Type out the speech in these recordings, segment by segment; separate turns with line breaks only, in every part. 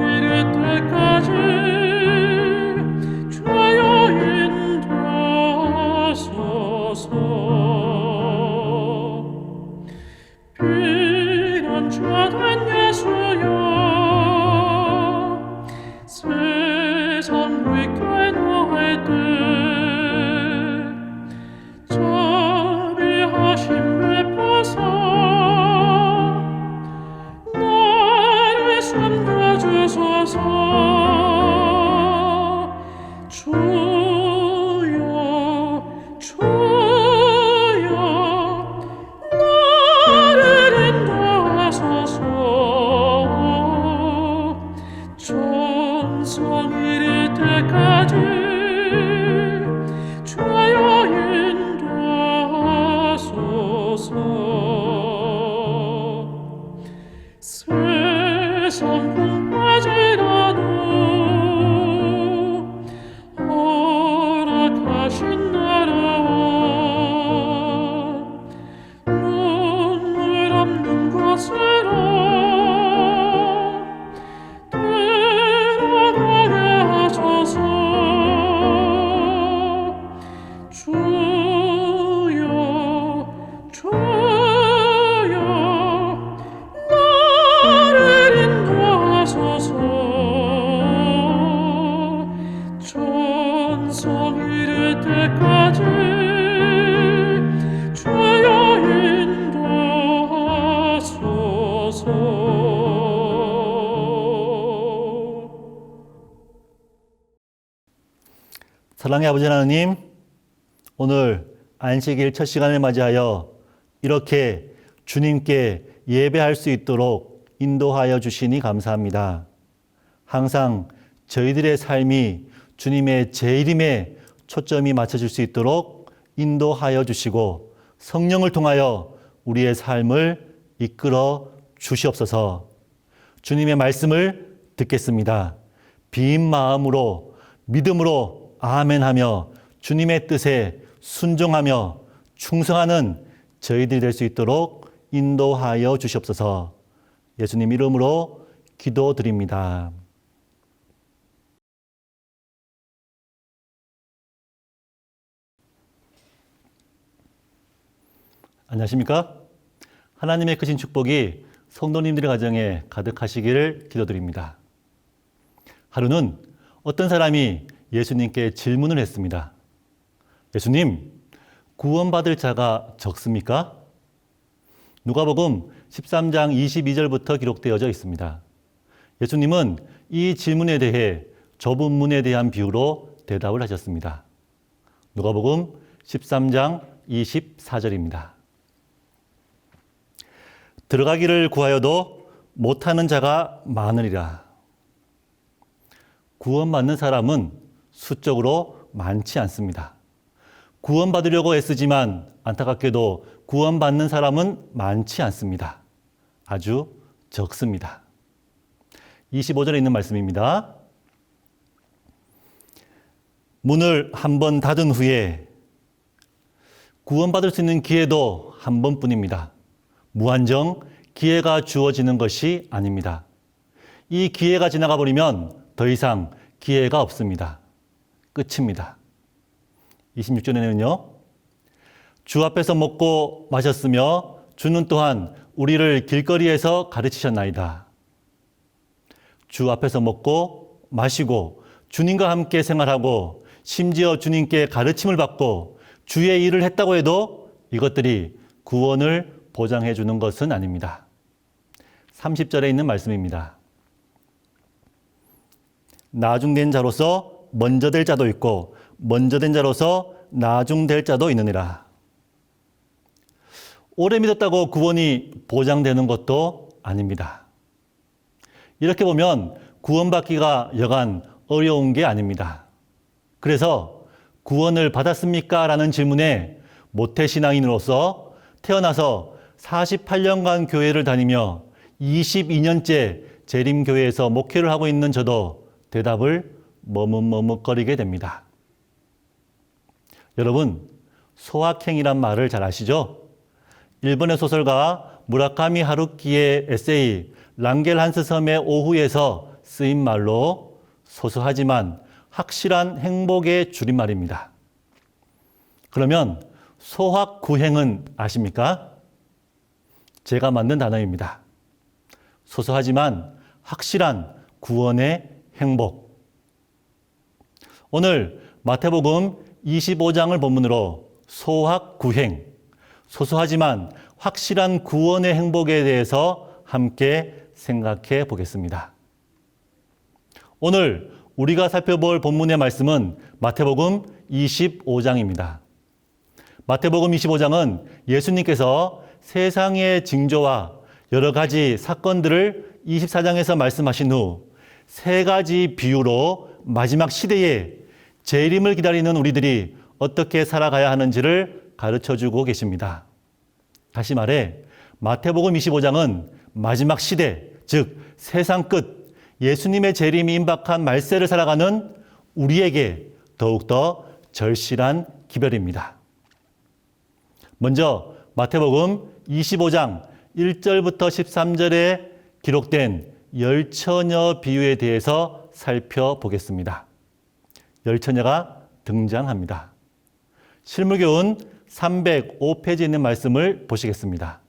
이를 때까지 주여 인도하소서. 비난자된 예수여 세상 위께 노할 때 자비하심 베푸사 나를 섬겨주소서. 주여 주여 나를 인도하소서. 전성 이를 때까지 주여 인도하소서. 세상 궁빠지라도 허락하신 나라와 눈물 없는 곳으로 들어가게 하소서. 주여 주여 나를 인도하소서. 전성 이를 때까지 주여 인도하소서.
사랑의 아버지 하나님, 오늘 안식일 첫 시간을 맞이하여 이렇게 주님께 예배할 수 있도록 인도하여 주시니 감사합니다. 항상 저희들의 삶이 주님의 재림에 초점이 맞춰질 수 있도록 인도하여 주시고 성령을 통하여 우리의 삶을 이끌어 주시옵소서. 주님의 말씀을 듣겠습니다. 빈 마음으로 믿음으로 아멘하며 주님의 뜻에 순종하며 충성하는 저희들이 될 수 있도록 인도하여 주시옵소서. 예수님 이름으로 기도드립니다. 안녕하십니까? 하나님의 크신 축복이 성도님들의 가정에 가득하시기를 기도드립니다. 하루는 어떤 사람이 예수님께 질문을 했습니다. 예수님, 구원받을 자가 적습니까? 누가복음 13장 22절부터 기록되어져 있습니다. 예수님은 이 질문에 대해 좁은 문에 대한 비유로 대답을 하셨습니다. 누가복음 13장 24절입니다. 들어가기를 구하여도 못하는 자가 많으리라. 구원받는 사람은 수적으로 많지 않습니다. 구원받으려고 애쓰지만 안타깝게도 구원받는 사람은 많지 않습니다. 아주 적습니다. 25절에 있는 말씀입니다. 문을 한 번 닫은 후에 구원받을 수 있는 기회도 한 번뿐입니다. 무한정 기회가 주어지는 것이 아닙니다. 이 기회가 지나가 버리면 더 이상 기회가 없습니다. 끝입니다. 26절에는요. 주 앞에서 먹고 마셨으며 주는 또한 우리를 길거리에서 가르치셨나이다. 주 앞에서 먹고 마시고 주님과 함께 생활하고 심지어 주님께 가르침을 받고 주의 일을 했다고 해도 이것들이 구원을 보장해 주는 것은 아닙니다. 30절에 있는 말씀입니다. 나중된 자로서 먼저 될 자도 있고 먼저 된 자로서 나중될 자도 있느니라. 오래 믿었다고 구원이 보장되는 것도 아닙니다. 이렇게 보면 구원받기가 여간 어려운 게 아닙니다. 그래서 구원을 받았습니까? 라는 질문에 모태신앙인으로서 태어나서 48년간 교회를 다니며 22년째 재림교회에서 목회를 하고 있는 저도 대답을 머뭇머뭇거리게 됩니다. 여러분, 소확행이란 말을 잘 아시죠? 일본의 소설가 무라카미 하루키의 에세이 랑겔 한스 섬의 오후에서 쓰인 말로 소소하지만 확실한 행복의 줄임말입니다. 그러면 소확구행은 아십니까? 제가 만든 단어입니다. 소소하지만 확실한 구원의 행복. 오늘 마태복음 25장을 본문으로 소확구행, 소소하지만 확실한 구원의 행복에 대해서 함께 생각해 보겠습니다. 오늘 우리가 살펴볼 본문의 말씀은 마태복음 25장입니다. 마태복음 25장은 예수님께서 세상의 징조와 여러 가지 사건들을 24장에서 말씀하신 후 세 가지 비유로 마지막 시대에 재림을 기다리는 우리들이 어떻게 살아가야 하는지를 가르쳐주고 계십니다. 다시 말해 마태복음 25장은 마지막 시대, 즉 세상 끝, 예수님의 재림이 임박한 말세를 살아가는 우리에게 더욱더 절실한 기별입니다. 먼저 마태복음 25장 1절부터 13절에 기록된 열처녀 비유에 대해서 살펴보겠습니다. 열처녀가 등장합니다. 실무교훈 305페이지에 있는 말씀을 보시겠습니다.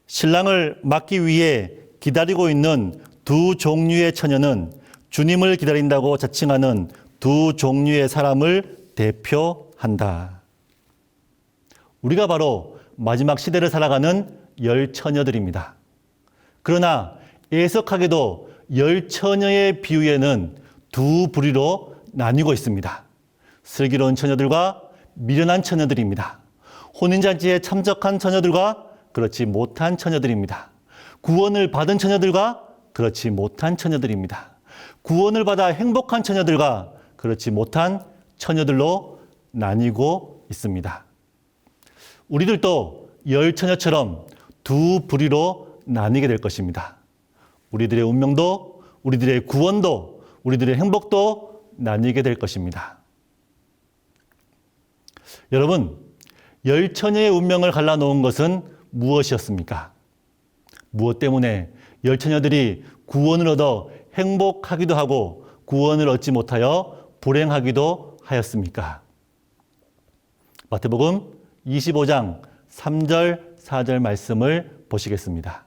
신랑을 맞기 위해 기다리고 있는 두 종류의 처녀는 주님을 기다린다고 자칭하는 두 종류의 사람을 대표한다. 우리가 바로 마지막 시대를 살아가는 열처녀들입니다. 그러나 애석하게도 열처녀의 비유에는 두 부류로 나뉘고 있습니다. 슬기로운 처녀들과 미련한 처녀들입니다. 혼인잔치에 참석한 처녀들과 그렇지 못한 처녀들입니다. 구원을 받은 처녀들과 그렇지 못한 처녀들입니다. 구원을 받아 행복한 처녀들과 그렇지 못한 처녀들로 나뉘고 있습니다. 우리들도 열처녀처럼 두 부류로 나뉘게 될 것입니다. 우리들의 운명도, 우리들의 구원도, 우리들의 행복도 나뉘게 될 것입니다. 여러분, 열처녀의 운명을 갈라놓은 것은 무엇이었습니까? 무엇 때문에 열처녀들이 구원을 얻어 행복하기도 하고 구원을 얻지 못하여 불행하기도 하였습니까? 마태복음 25장 3절, 4절 말씀을 보시겠습니다.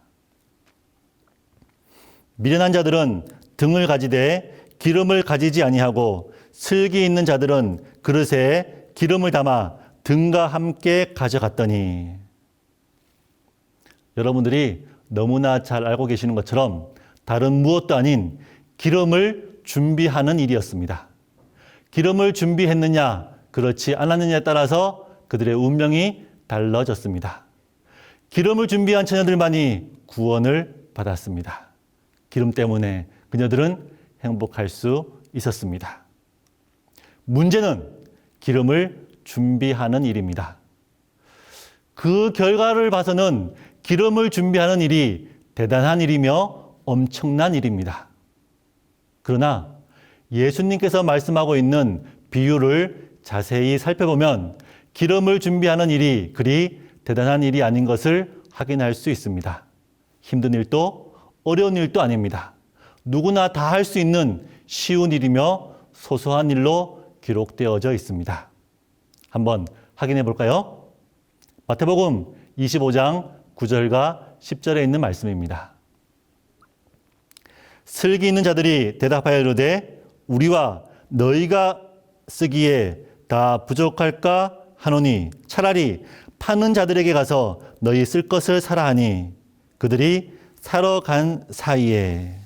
미련한 자들은 등을 가지되 기름을 가지지 아니하고 슬기 있는 자들은 그릇에 기름을 담아 등과 함께 가져갔더니. 여러분들이 너무나 잘 알고 계시는 것처럼 다른 무엇도 아닌 기름을 준비하는 일이었습니다. 기름을 준비했느냐, 그렇지 않았느냐에 따라서 그들의 운명이 달라졌습니다. 기름을 준비한 처녀들만이 구원을 받았습니다. 기름 때문에 그녀들은 행복할 수 있었습니다. 문제는 기름을 준비하는 일입니다. 그 결과를 봐서는 기름을 준비하는 일이 대단한 일이며 엄청난 일입니다. 그러나 예수님께서 말씀하고 있는 비유를 자세히 살펴보면 기름을 준비하는 일이 그리 대단한 일이 아닌 것을 확인할 수 있습니다. 힘든 일도 어려운 일도 아닙니다. 누구나 다 할 수 있는 쉬운 일이며 소소한 일로 기록되어져 있습니다. 한번 확인해 볼까요? 마태복음 25장 9절과 10절에 있는 말씀입니다. 슬기 있는 자들이 대답하여 이르되 우리와 너희가 쓰기에 다 부족할까 하노니 차라리 파는 자들에게 가서 너희 쓸 것을 사라 하니 그들이 사러 간 사이에.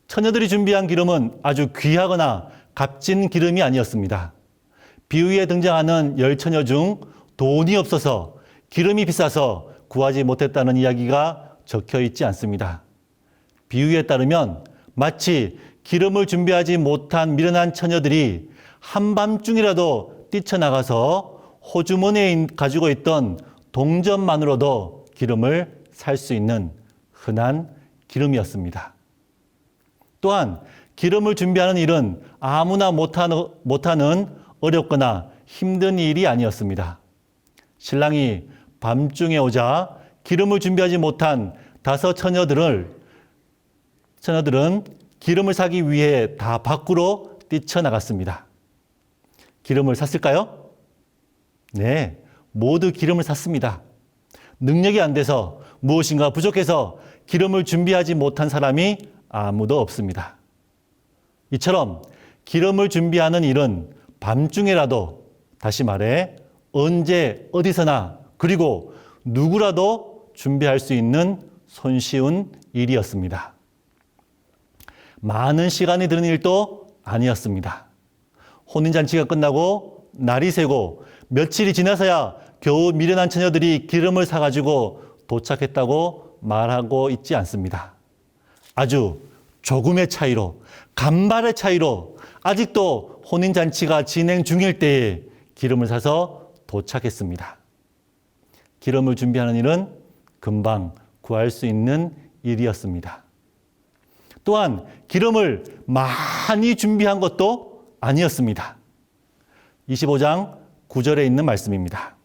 처녀들이 준비한 기름은 아주 귀하거나 값진 기름이 아니었습니다. 비유에 등장하는 열처녀 중 돈이 없어서 기름이 비싸서 구하지 못했다는 이야기가 적혀 있지 않습니다. 비유에 따르면 마치 기름을 준비하지 못한 미련한 처녀들이 한밤중이라도 뛰쳐나가서 호주머니에 가지고 있던 동전만으로도 기름을 살 수 있는 흔한 기름이었습니다. 또한 기름을 준비하는 일은 아무나 못하는 어렵거나 힘든 일이 아니었습니다. 신랑이 밤중에 오자 기름을 준비하지 못한 5 처녀들은 기름을 사기 위해 다 밖으로 뛰쳐나갔습니다. 기름을 샀을까요? 네, 모두 기름을 샀습니다. 능력이 안 돼서 무엇인가 부족해서 기름을 준비하지 못한 사람이 아무도 없습니다. 이처럼 기름을 준비하는 일은 밤중에라도, 다시 말해 언제 어디서나 그리고 누구라도 준비할 수 있는 손쉬운 일이었습니다. 많은 시간이 드는 일도 아니었습니다. 혼인잔치가 끝나고 날이 새고 며칠이 지나서야 겨우 미련한 처녀들이 기름을 사가지고 도착했다고 말하고 있지 않습니다. 아주 조금의 차이로, 간발의 차이로 아직도 혼인잔치가 진행 중일 때에 기름을 사서 도착했습니다. 기름을 준비하는 일은 금방 구할 수 있는 일이었습니다. 또한 기름을 많이 준비한 것도 아니었습니다. 25장 9절에 있는 말씀입니다.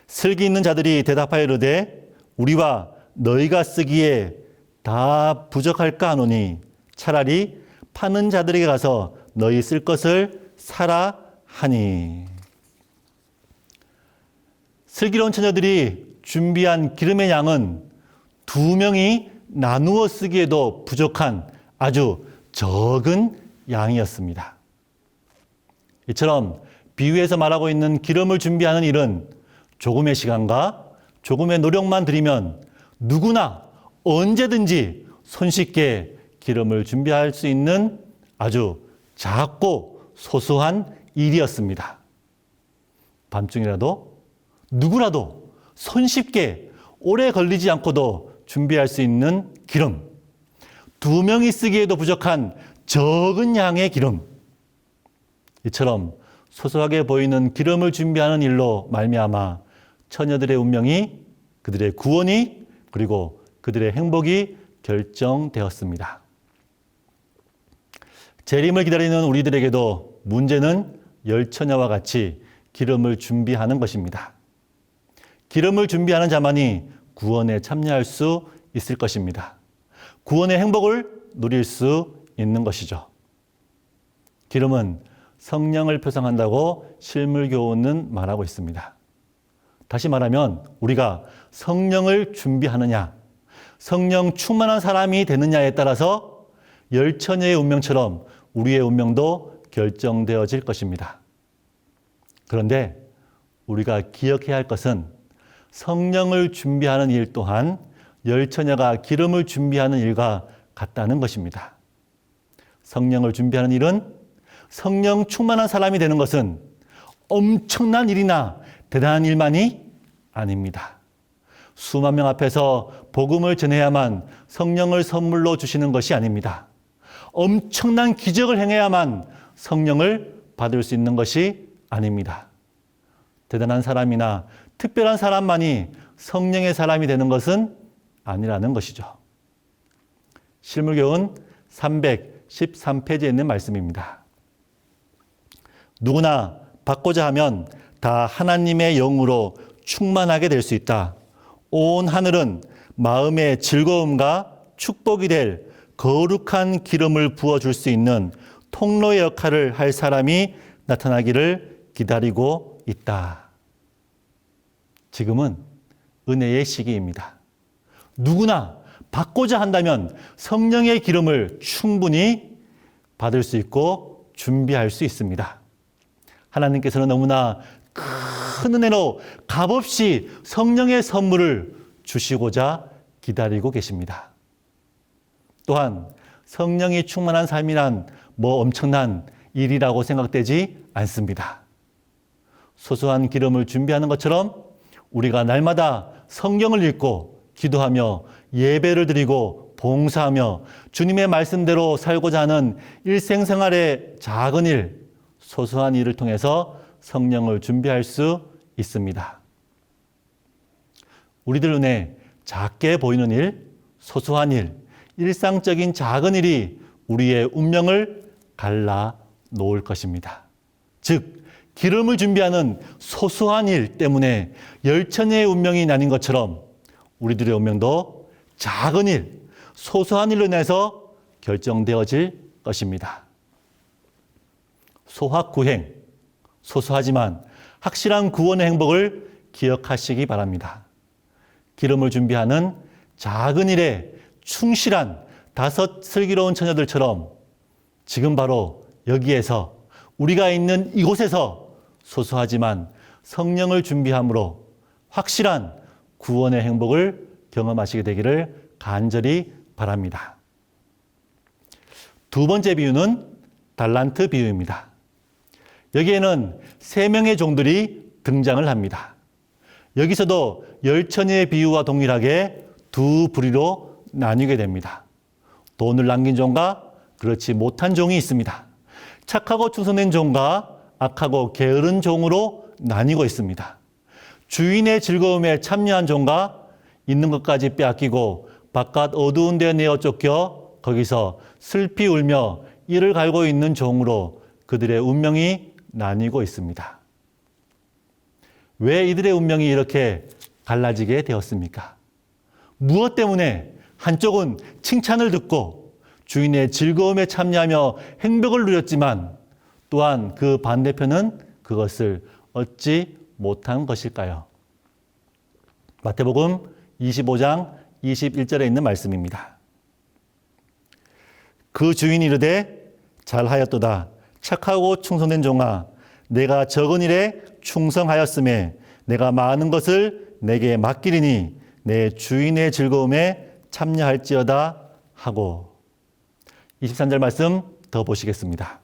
슬기 있는 자들이 대답하여 이르되 우리와 너희가 쓰기에 다 부족할까 하노니 차라리 파는 자들에게 가서 너희 쓸 것을 사라 하니. 슬기로운 처녀들이 준비한 기름의 양은 2명이 나누어 쓰기에도 부족한 아주 적은 양이었습니다. 이처럼 비유에서 말하고 있는 기름을 준비하는 일은 조금의 시간과 조금의 노력만 들이면 누구나 언제든지 손쉽게 기름을 준비할 수 있는 아주 작고 소소한 일이었습니다. 밤중이라도 누구라도 손쉽게 오래 걸리지 않고도 준비할 수 있는 기름, 2명이 쓰기에도 부족한 적은 양의 기름, 이처럼 소소하게 보이는 기름을 준비하는 일로 말미암아 처녀들의 운명이, 그들의 구원이, 그리고 그들의 행복이 결정되었습니다. 재림을 기다리는 우리들에게도 문제는 10처녀와 같이 기름을 준비하는 것입니다. 기름을 준비하는 자만이 구원에 참여할 수 있을 것입니다. 구원의 행복을 누릴 수 있는 것이죠. 기름은 성령을 표상한다고 실물교훈은 말하고 있습니다. 다시 말하면 우리가 성령을 준비하느냐, 성령 충만한 사람이 되느냐에 따라서 10처녀의 운명처럼 우리의 운명도 결정되어질 것입니다. 그런데 우리가 기억해야 할 것은 성령을 준비하는 일 또한 10처녀가 기름을 준비하는 일과 같다는 것입니다. 성령을 준비하는 일은, 성령 충만한 사람이 되는 것은 엄청난 일이나 대단한 일만이 아닙니다. 수만 명 앞에서 복음을 전해야만 성령을 선물로 주시는 것이 아닙니다. 엄청난 기적을 행해야만 성령을 받을 수 있는 것이 아닙니다. 대단한 사람이나 특별한 사람만이 성령의 사람이 되는 것은 아니라는 것이죠. 실물교훈 313페이지에 있는 말씀입니다. 누구나 받고자 하면 다 하나님의 영으로 충만하게 될 수 있다. 온 하늘은 마음의 즐거움과 축복이 될 거룩한 기름을 부어줄 수 있는 통로의 역할을 할 사람이 나타나기를 기다리고 있다. 지금은 은혜의 시기입니다. 누구나 받고자 한다면 성령의 기름을 충분히 받을 수 있고 준비할 수 있습니다. 하나님께서는 너무나 큰 은혜로 값없이 성령의 선물을 주시고자 기다리고 계십니다. 또한 성령이 충만한 삶이란 엄청난 일이라고 생각되지 않습니다. 소소한 기름을 준비하는 것처럼 우리가 날마다 성경을 읽고 기도하며 예배를 드리고 봉사하며 주님의 말씀대로 살고자 하는 일생생활의 작은 일, 소소한 일을 통해서 성령을 준비할 수 있습니다. 우리들 눈에 작게 보이는 일, 소소한 일, 일상적인 작은 일이 우리의 운명을 갈라 놓을 것입니다. 즉, 기름을 준비하는 소소한 일 때문에 10처녀의 운명이 나뉜 것처럼 우리들의 운명도 작은 일, 소소한 일로 인해서 결정되어질 것입니다. 소확구행, 소소하지만 확실한 구원의 행복을 기억하시기 바랍니다. 기름을 준비하는 작은 일에 충실한 5 슬기로운 처녀들처럼 지금 바로 여기에서 우리가 있는 이곳에서 소소하지만 성령을 준비함으로 확실한 구원의 행복을 경험하시게 되기를 간절히 바랍니다. 두 번째 비유는 달란트 비유입니다. 여기에는 3명의 종들이 등장을 합니다. 여기서도 10처녀의 비유와 동일하게 두 부류로 나뉘게 됩니다. 돈을 남긴 종과 그렇지 못한 종이 있습니다. 착하고 충성된 종과 악하고 게으른 종으로 나뉘고 있습니다. 주인의 즐거움에 참여한 종과 있는 것까지 빼앗기고 바깥 어두운 데 내어 쫓겨 거기서 슬피 울며 이를 갈고 있는 종으로 그들의 운명이 나뉘고 있습니다. 왜 이들의 운명이 이렇게 갈라지게 되었습니까? 무엇 때문에 한쪽은 칭찬을 듣고 주인의 즐거움에 참여하며 행복을 누렸지만 또한 그 반대편은 그것을 얻지 못한 것일까요? 마태복음 25장 21절에 있는 말씀입니다. 그 주인이 이르되 잘하였도다 착하고 충성된 종아 내가 적은 일에 충성하였음에 내가 많은 것을 내게 맡기리니 내 주인의 즐거움에 참여할지어다 하고 23절 말씀 더 보시겠습니다.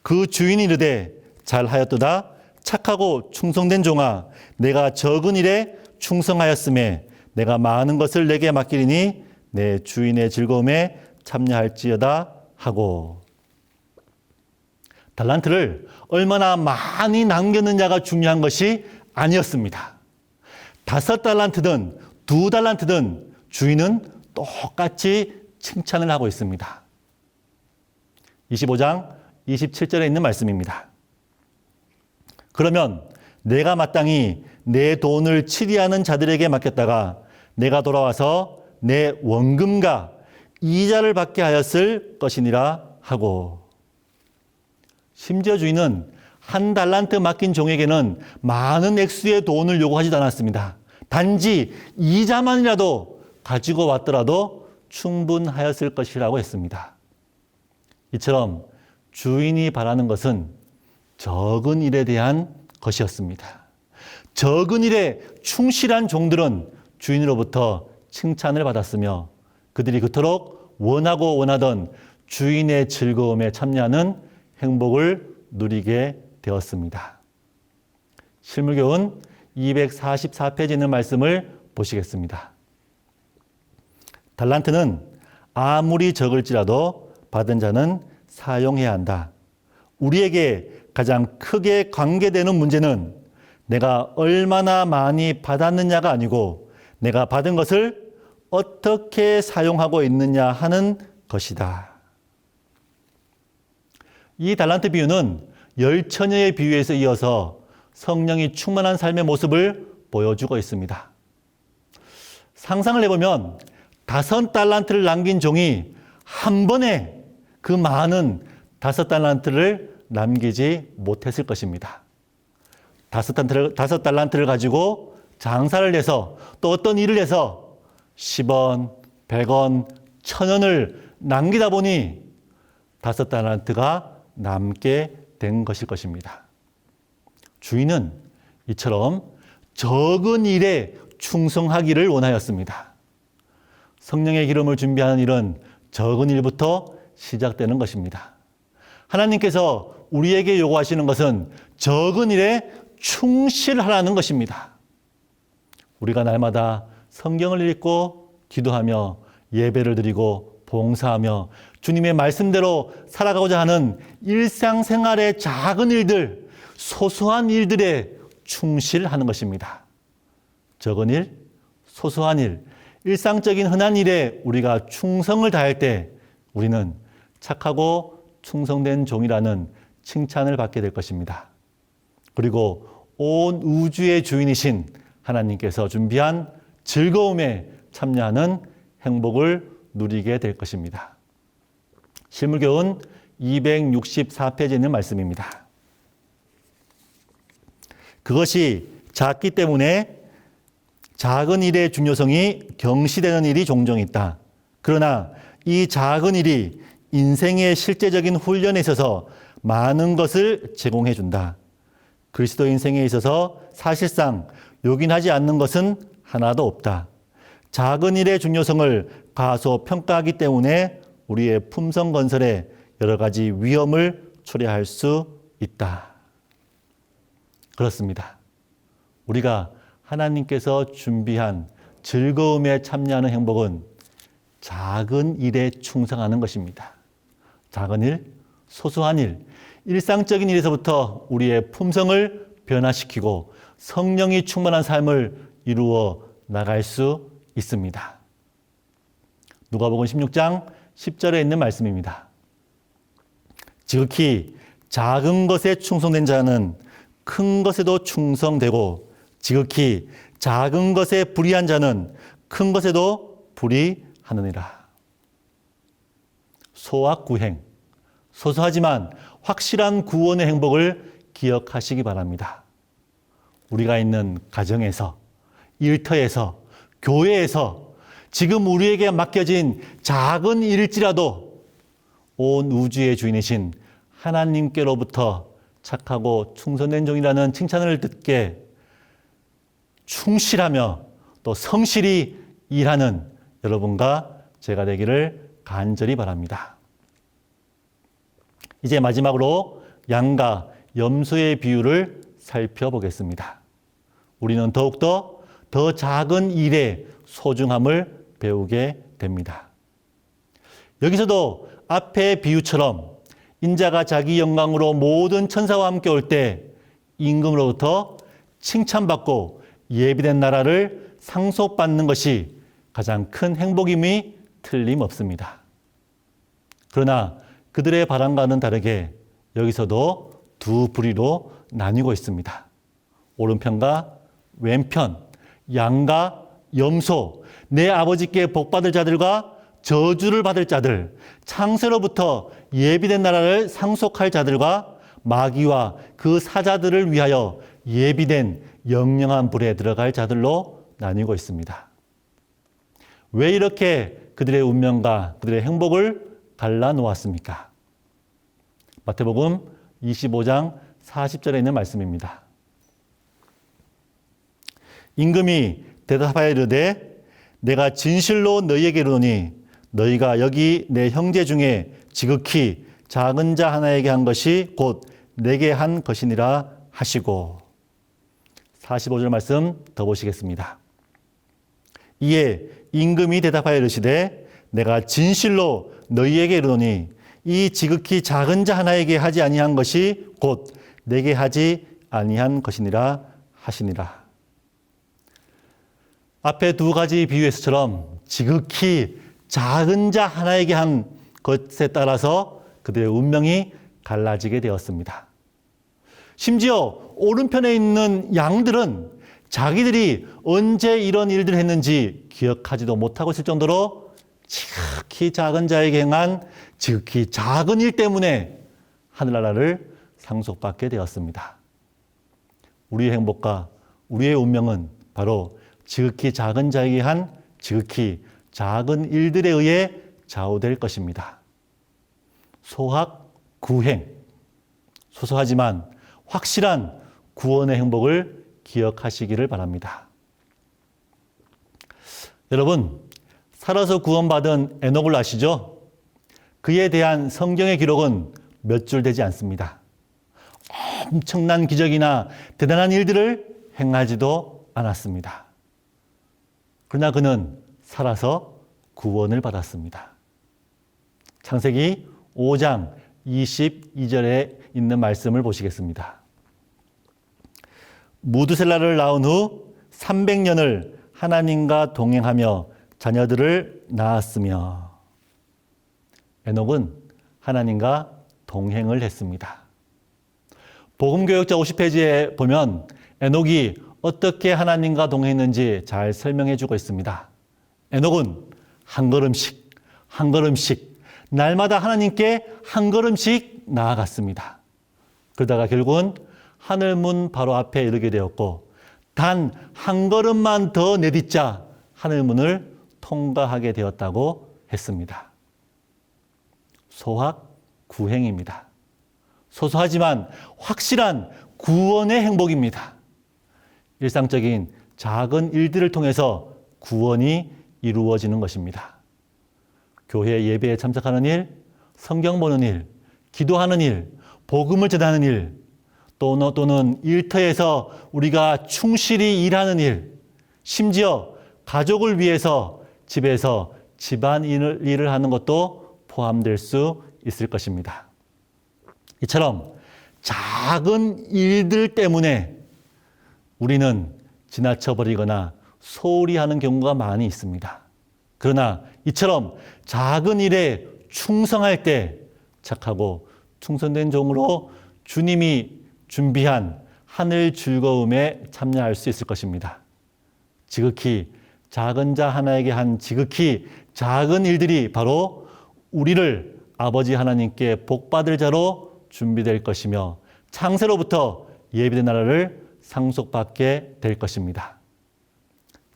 그 주인이 이르되 잘하였도다 착하고 충성된 종아 내가 적은 일에 충성하였음에 내가 많은 것을 내게 맡기리니 내 주인의 즐거움에 참여할지어다 하고 달란트를 얼마나 많이 남겼느냐가 중요한 것이 아니었습니다. 5달란트든 2달란트든 주인은 똑같이 칭찬을 하고 있습니다. 25장 27절에 있는 말씀입니다. 그러면 내가 마땅히 내 돈을 치리하는 자들에게 맡겼다가 내가 돌아와서 내 원금과 이자를 받게 하였을 것이니라 하고 심지어 주인은 1달란트 맡긴 종에게는 많은 액수의 돈을 요구하지도 않았습니다. 단지 이자만이라도 가지고 왔더라도 충분하였을 것이라고 했습니다. 이처럼 주인이 바라는 것은 적은 일에 대한 것이었습니다. 적은 일에 충실한 종들은 주인으로부터 칭찬을 받았으며 그들이 그토록 원하고 원하던 주인의 즐거움에 참여하는 행복을 누리게 되었습니다. 실물교훈 244페이지에 있는 말씀을 보시겠습니다. 달란트는 아무리 적을지라도 받은 자는 사용해야 한다. 우리에게 가장 크게 관계되는 문제는 내가 얼마나 많이 받았느냐가 아니고 내가 받은 것을 어떻게 사용하고 있느냐 하는 것이다. 이 달란트 비유는 10처녀의 비유에서 이어서 성령이 충만한 삶의 모습을 보여주고 있습니다. 상상을 해보면 5달란트를 남긴 종이 한 번에 그 많은 5달란트를 남기지 못했을 것입니다. 5달란트를 가지고 장사를 해서 또 어떤 일을 해서 10원, 100원, 1000원을 남기다 보니 5달란트가 남게 된 것일 것입니다. 주인은 이처럼 적은 일에 충성하기를 원하였습니다. 성령의 기름을 준비하는 일은 적은 일부터 시작되는 것입니다. 하나님께서 우리에게 요구하시는 것은 적은 일에 충실하라는 것입니다. 우리가 날마다 성경을 읽고 기도하며 예배를 드리고 봉사하며 주님의 말씀대로 살아가고자 하는 일상생활의 작은 일들, 소소한 일들에 충실하는 것입니다. 적은 일, 소소한 일, 일상적인 흔한 일에 우리가 충성을 다할 때 우리는 착하고 충성된 종이라는 칭찬을 받게 될 것입니다. 그리고 온 우주의 주인이신 하나님께서 준비한 즐거움에 참여하는 행복을 누리게 될 것입니다. 실물교훈 264페이지에 있는 말씀입니다. 그것이 작기 때문에 작은 일의 중요성이 경시되는 일이 종종 있다. 그러나 이 작은 일이 인생의 실제적인 훈련에 있어서 많은 것을 제공해 준다. 그리스도 인생에 있어서 사실상 요긴하지 않는 것은 하나도 없다. 작은 일의 중요성을 과소평가하기 때문에 우리의 품성 건설에 여러 가지 위험을 초래할 수 있다. 그렇습니다. 우리가 하나님께서 준비한 즐거움에 참여하는 행복은 작은 일에 충성하는 것입니다. 작은 일, 소소한 일, 일상적인 일에서부터 우리의 품성을 변화시키고 성령이 충만한 삶을 이루어 나갈 수 있습니다. 누가복음 16장 10절에 있는 말씀입니다. 지극히 작은 것에 충성된 자는 큰 것에도 충성되고 지극히 작은 것에 불의한 자는 큰 것에도 불의하느니라. 소확구행, 소소하지만 확실한 구원의 행복을 기억하시기 바랍니다. 우리가 있는 가정에서, 일터에서, 교회에서 지금 우리에게 맡겨진 작은 일일지라도 온 우주의 주인이신 하나님께로부터 착하고 충성된 종이라는 칭찬을 듣게 충실하며 또 성실히 일하는 여러분과 제가 되기를 간절히 바랍니다. 이제 마지막으로 양과 염소의 비유를 살펴보겠습니다. 우리는 더욱더 더 작은 일의 소중함을 배우게 됩니다. 여기서도 앞의 비유처럼 인자가 자기 영광으로 모든 천사와 함께 올 때 임금으로부터 칭찬받고 예비된 나라를 상속받는 것이 가장 큰 행복임이 틀림없습니다. 그러나 그들의 바람과는 다르게 여기서도 두 부류로 나뉘고 있습니다. 오른편과 왼편, 양과 염소, 내 아버지께 복받을 자들과 저주를 받을 자들, 창세로부터 예비된 나라를 상속할 자들과 마귀와 그 사자들을 위하여 예비된 영영한 불에 들어갈 자들로 나뉘고 있습니다. 왜 이렇게 그들의 운명과 그들의 행복을 갈라놓았습니까? 마태복음 25장 40절에 있는 말씀입니다. 임금이 대답하여 이르되 내가 진실로 너희에게 이르노니 너희가 여기 내 형제 중에 지극히 작은 자 하나에게 한 것이 곧 내게 한 것이니라 하시고 45절 말씀 더 보시겠습니다. 이에 임금이 대답하여 이르시되 내가 진실로 너희에게 이르노니 이 지극히 작은 자 하나에게 하지 아니한 것이 곧 내게 하지 아니한 것이니라 하시니라. 앞에 두 가지 비유에서처럼 지극히 작은 자 하나에게 한 것에 따라서 그들의 운명이 갈라지게 되었습니다. 심지어 오른편에 있는 양들은 자기들이 언제 이런 일들을 했는지 기억하지도 못하고 있을 정도로 지극히 작은 자에게 행한 지극히 작은 일 때문에 하늘나라를 상속받게 되었습니다. 우리의 행복과 우리의 운명은 바로 지극히 작은 자에게 한 지극히 작은 일들에 의해 좌우될 것입니다. 소확구행, 소소하지만 확실한 구원의 행복을 기억하시기를 바랍니다. 여러분, 살아서 구원받은 에녹을 아시죠? 그에 대한 성경의 기록은 몇 줄 되지 않습니다. 엄청난 기적이나 대단한 일들을 행하지도 않았습니다. 그러나 그는 살아서 구원을 받았습니다. 창세기 5장 22절에 있는 말씀을 보시겠습니다. 무드셀라를 낳은 후 300년을 하나님과 동행하며 자녀들을 낳았으며 에녹은 하나님과 동행을 했습니다. 복음교역자 50페이지에 보면 에녹이 어떻게 하나님과 동행했는지 잘 설명해 주고 있습니다. 에녹은 한 걸음씩, 한 걸음씩, 날마다 하나님께 한 걸음씩 나아갔습니다. 그러다가 결국은 하늘문 바로 앞에 이르게 되었고, 단 한 걸음만 더 내딛자 하늘문을 통과하게 되었다고 했습니다. 소확구행입니다. 소소하지만 확실한 구원의 행복입니다. 일상적인 작은 일들을 통해서 구원이 이루어지는 것입니다. 교회 예배에 참석하는 일, 성경 보는 일, 기도하는 일, 복음을 전하는 일, 또는 일터에서 우리가 충실히 일하는 일, 심지어 가족을 위해서 집에서 집안일을 하는 것도 포함될 수 있을 것입니다. 이처럼 작은 일들 때문에 우리는 지나쳐버리거나 소홀히 하는 경우가 많이 있습니다. 그러나 이처럼 작은 일에 충성할 때 착하고 충성된 종으로 주님이 준비한 하늘 즐거움에 참여할 수 있을 것입니다. 지극히 작은 자 하나에게 한 지극히 작은 일들이 바로 우리를 아버지 하나님께 복받을 자로 준비될 것이며 창세로부터 예비된 나라를 상속받게 될 것입니다.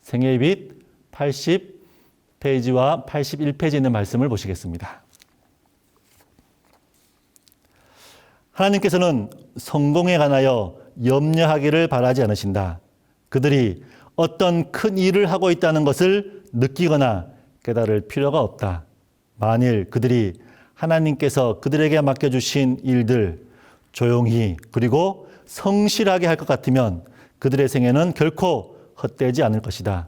생애의 빛 80페이지와 81페이지에 있는 말씀을 보시겠습니다. 하나님께서는 성공에 관하여 염려하기를 바라지 않으신다. 그들이 어떤 큰 일을 하고 있다는 것을 느끼거나 깨달을 필요가 없다. 만일 그들이 하나님께서 그들에게 맡겨주신 일들 조용히 그리고 성실하게 할 것 같으면 그들의 생애는 결코 헛되지 않을 것이다.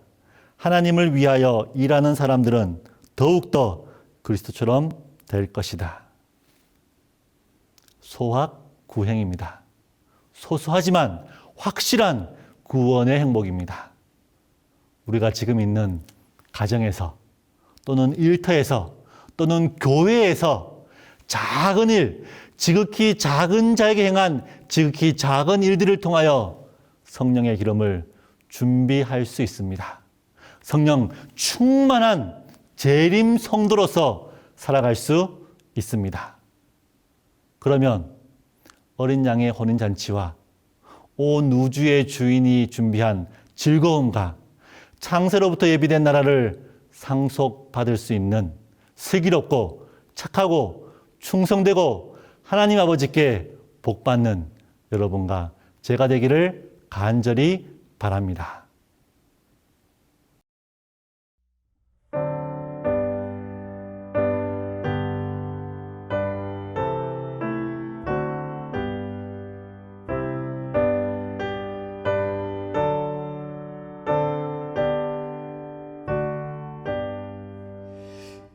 하나님을 위하여 일하는 사람들은 더욱더 그리스도처럼 될 것이다. 소확구행입니다. 소소하지만 확실한 구원의 행복입니다. 우리가 지금 있는 가정에서 또는 일터에서 또는 교회에서 작은 일, 지극히 작은 자에게 행한 지극히 작은 일들을 통하여 성령의 기름을 준비할 수 있습니다. 성령 충만한 재림 성도로서 살아갈 수 있습니다. 그러면 어린 양의 혼인잔치와 온 우주의 주인이 준비한 즐거움과 창세로부터 예비된 나라를 상속받을 수 있는 슬기롭고 착하고 충성되고 하나님 아버지께 복받는 여러분과 제가 되기를 간절히 바랍니다.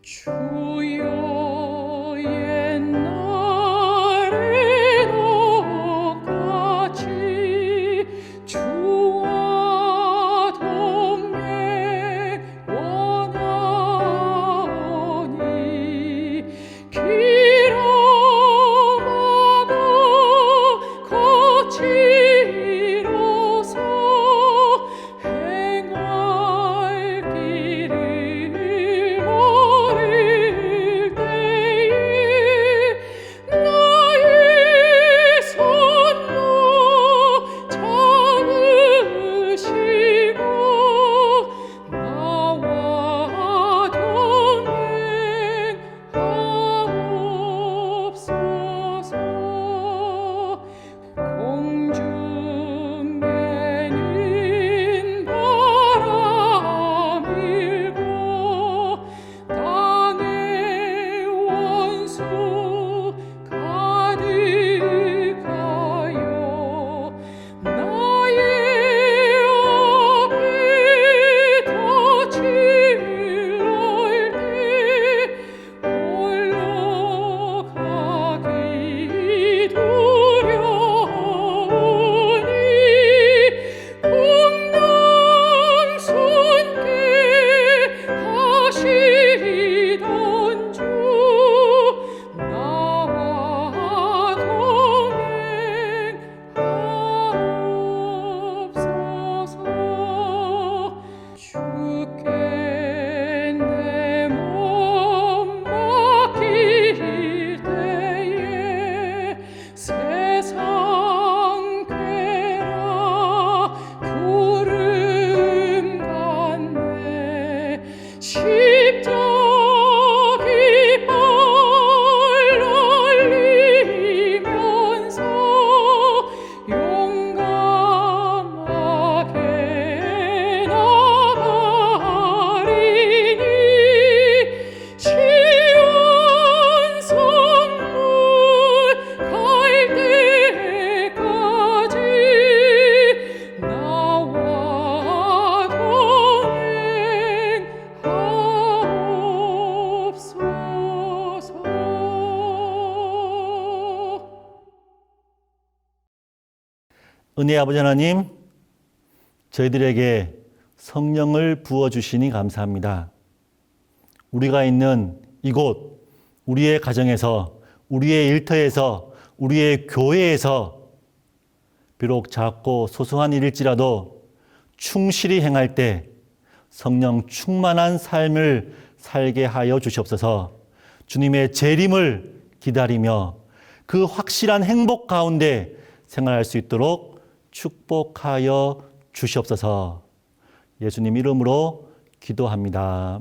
주여 옛날에도 같이 주와 동행 원하오니 길어마다 거칠어서 행할 길을 모르 십자기 발 날리면서 용감하게 나가리니 시온 선물 갈 때까지 나와 동행하옵소서.
은혜 아버지 하나님, 저희들에게 성령을 부어주시니 감사합니다. 우리가 있는 이곳, 우리의 가정에서, 우리의 일터에서, 우리의 교회에서 비록 작고 소소한 일일지라도 충실히 행할 때 성령 충만한 삶을 살게 하여 주시옵소서. 주님의 재림을 기다리며 그 확실한 행복 가운데 생활할 수 있도록 축복하여 주시옵소서. 예수님 이름으로 기도합니다.